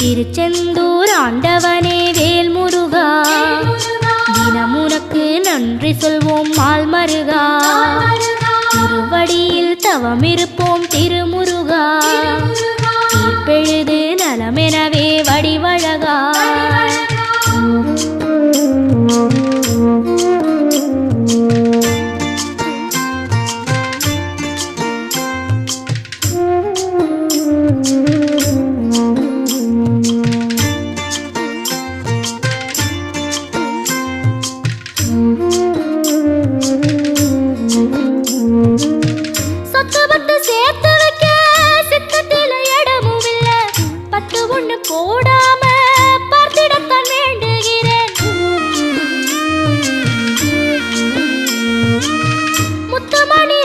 திருச்செந்தூர் ஆண்டவனே வேல் முருகா, தினம் உனக்கு நன்றி சொல்வோம் மால் மருகா. திருவடியில் தவம் இருப்போம் திருமுருகா, தீர்ப்பெழுது நலமெனவே வடிவழகா. போடாம பார்த்திடத்தான் வேண்டுகிறேன். முத்துமணி